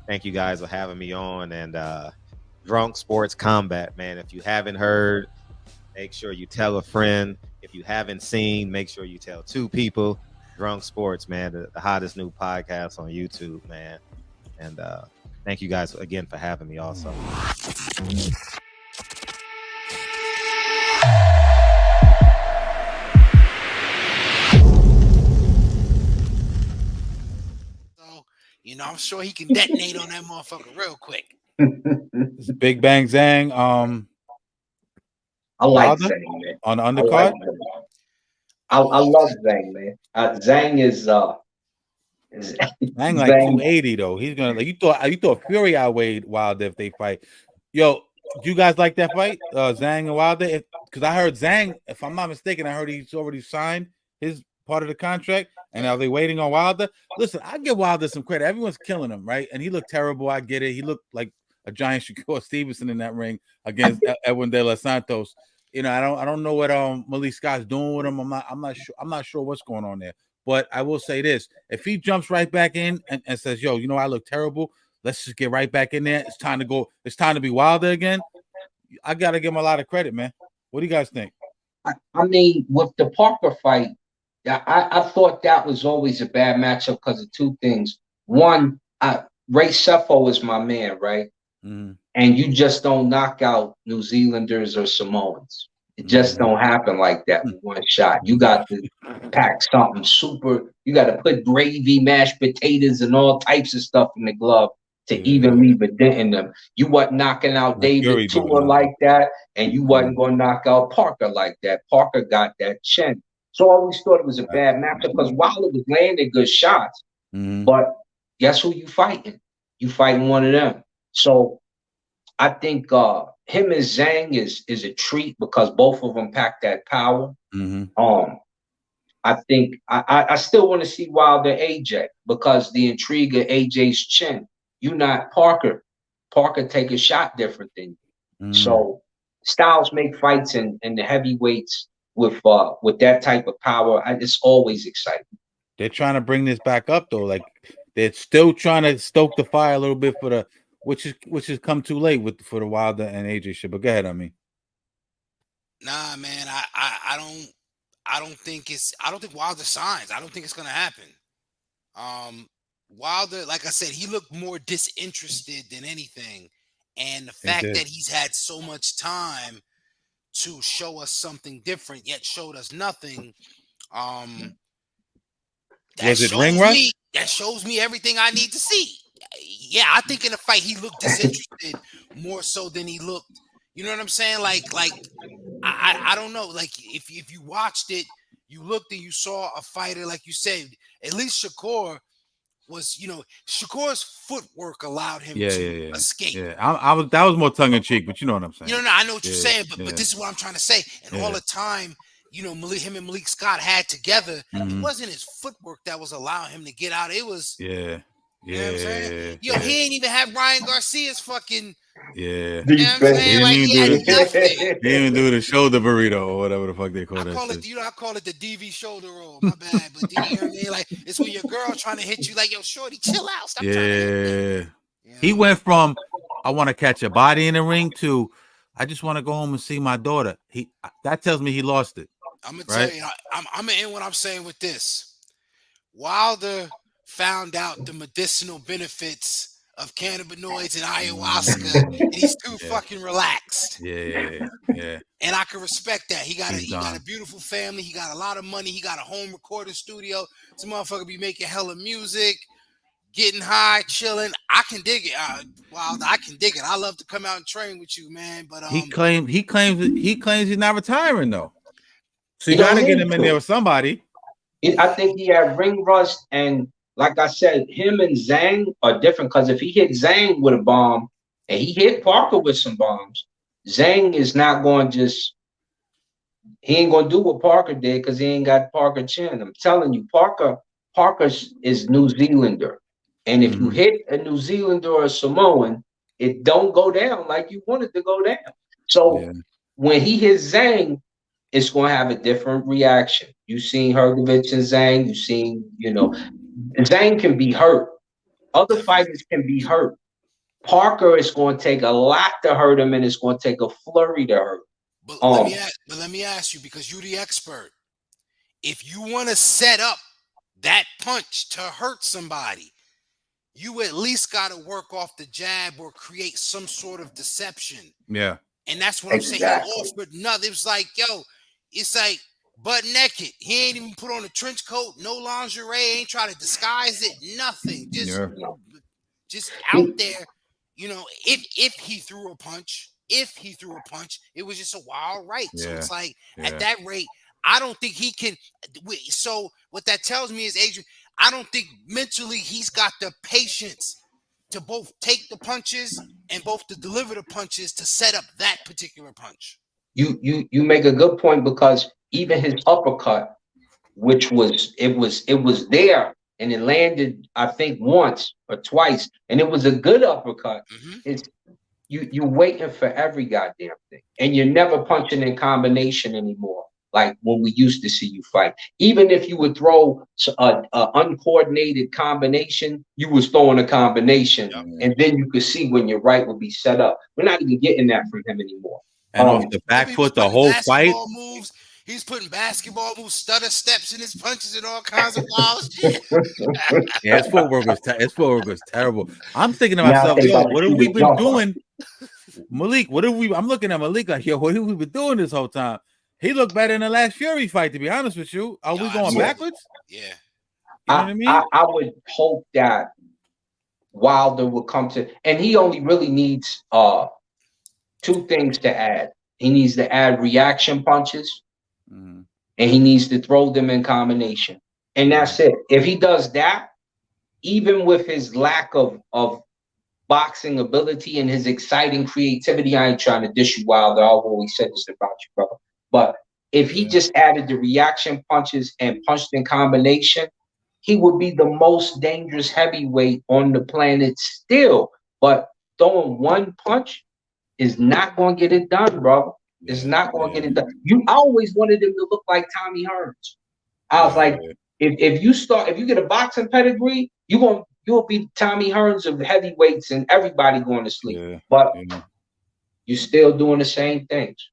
Thank you guys for having me on. And Drunk Sports Combat, man. If you haven't heard, make sure you tell a friend. If you haven't seen, make sure you tell two people. Drunk Sports, man, the hottest new podcast on YouTube, man. And thank you guys again for having me also. So, I'm sure he can detonate on that motherfucker real quick. Big Bang Zhang. I like Wilder Zhang, man. on the I undercard. like him. I love Zhang, man. Zhang is Zhang like 280 though. He's gonna like you thought Fury outweighed Wilder if they fight. Yo, do you guys like that fight, Zhang and Wilder? Because I heard Zhang, if I'm not mistaken, I heard he's already signed his part of the contract, and are they waiting on Wilder? Listen, I give Wilder some credit. Everyone's killing him, right? And he looked terrible. I get it. He looked like a giant Shakur Stevenson in that ring against Edwin De Los Santos. I don't know what Malik Scott's doing with him. I'm not sure what's going on there. But I will say this: if he jumps right back in and says, "Yo, I look terrible. Let's just get right back in there. It's time to go. It's time to be Wilder again." I gotta give him a lot of credit, man. What do you guys think? I mean, with the Parker fight, I thought that was always a bad matchup because of two things. One, Ray Sefo is my man, right? Mm-hmm. And you just don't knock out New Zealanders or Samoans. It just don't happen like that with one shot. You got to pack something super. You got to put gravy, mashed potatoes, and all types of stuff in the glove to even leave a dent in them. You wasn't knocking out David Tua like that, and you wasn't going to knock out Parker like that. Parker got that chin. So I always thought it was a bad matchup because Wilder was landing good shots. But guess who you fighting? You fighting one of them. So I think him and Zhang is a treat because both of them pack that power. I think I still want to see Wilder AJ because the intrigue of AJ's chin. You not Parker. Parker take a shot different than you. So styles make fights in the heavyweights with that type of power. It's always exciting. They're trying to bring this back up though. Like they're still trying to stoke the fire a little bit for the which has come too late for the Wilder and AJ shit. But go ahead, Nah, man, I don't think Wilder signs. I don't think it's gonna happen. Wilder, like I said, he looked more disinterested than anything, and the fact that he's had so much time to show us something different, yet showed us nothing. Was it ring rust? That shows me everything I need to see. Yeah, I think in the fight he looked disinterested more so than he looked. You know what I'm saying? Like I don't know. Like if you watched it, you looked and you saw a fighter, like you said. At least Shakur was, Shakur's footwork allowed him to escape. Yeah, that was more tongue in cheek, but you know what I'm saying. I know what you're saying, but this is what I'm trying to say. And all the time, him and Malik Scott had together. It wasn't his footwork that was allowing him to get out. It was you know what I'm saying? He ain't even had Ryan Garcia's fucking you know what I'm saying? Like he didn't even do the shoulder burrito or whatever the fuck they call that. I call it the DV shoulder roll. My bad, but you know what I mean? Like it's when your girl trying to hit you, like, yo, shorty, chill out. Stop trying to hit me. He went from I want to catch a body in the ring to I just want to go home and see my daughter. That tells me he lost it. I'm gonna tell you, I'm gonna end what I'm saying with this. Wilder found out the medicinal benefits of cannabinoids and ayahuasca, and he's too fucking relaxed. Yeah. And I can respect that. He got a beautiful family. He got a lot of money. He got a home recording studio. Some motherfucker be making hella music, getting high, chilling. I can dig it, Wilder. I can dig it. I love to come out and train with you, man. But he claims he's not retiring though. So you gotta get him in there with somebody. I think he had ring rust, and like I said, him and Zhang are different because if he hit Zhang with a bomb and he hit Parker with some bombs, Zhang is not going he ain't going to do what Parker did because he ain't got Parker chin. I'm telling you, Parker is New Zealander. And if you hit a New Zealander or a Samoan, it don't go down like you want it to go down. So when he hits Zhang, it's going to have a different reaction. You've seen Hrgovic and Zhang. You've seen, Zhang can be hurt Other fighters can be hurt. Parker is going to take a lot to hurt him, and it's going to take a flurry to hurt. But let me ask you, because you're the expert. If you want to set up that punch to hurt somebody, you at least got to work off the jab or create some sort of deception. Yeah. And that's what I'm saying. He offered nothing. It was like, yo, it's like butt naked. He ain't even put on a trench coat, no lingerie, ain't try to disguise it, nothing. Just out there, you know, if he threw a punch, it was just a wild right. So it's like at that rate, I don't think he can. So what that tells me is, Adrian, I don't think mentally he's got the patience to both take the punches and both to deliver the punches to set up that particular punch. You make a good point, because even his uppercut, which was there and it landed, I think, once or twice, and it was a good uppercut. It's you waiting for every goddamn thing, and you're never punching in combination anymore. Like when we used to see you fight, even if you would throw a uncoordinated combination, you was throwing a combination, and then you could see when your right would be set up. We're not even getting that from him anymore. And off the back foot, the whole fight. Moves. He's putting basketball moves, stutter steps in his punches, and all kinds of wild shit. Yeah, his footwork was terrible. I'm thinking to myself, yo, what have we been doing? Malik, I'm looking at Malik like, yo, what have we been doing this whole time? He looked better in the last Fury fight, to be honest with you. Are we going backwards? Yeah. You know what I mean? I would hope that Wilder will come to, and he only really needs two things to add. He needs to add reaction punches, and he needs to throw them in combination. And that's it. If he does that, even with his lack of boxing ability and his exciting creativity, I ain't trying to dish you, Wilder. I've always said this about you, brother. But if he just added the reaction punches and punched in combination, he would be the most dangerous heavyweight on the planet still. But throwing one punch is not going to get it done, bro. It's not going to get it done. I always wanted him to look like Tommy Hearns. I was like, if you get a boxing pedigree, you'll be Tommy Hearns of heavyweights, and everybody going to sleep. But you're still doing the same things.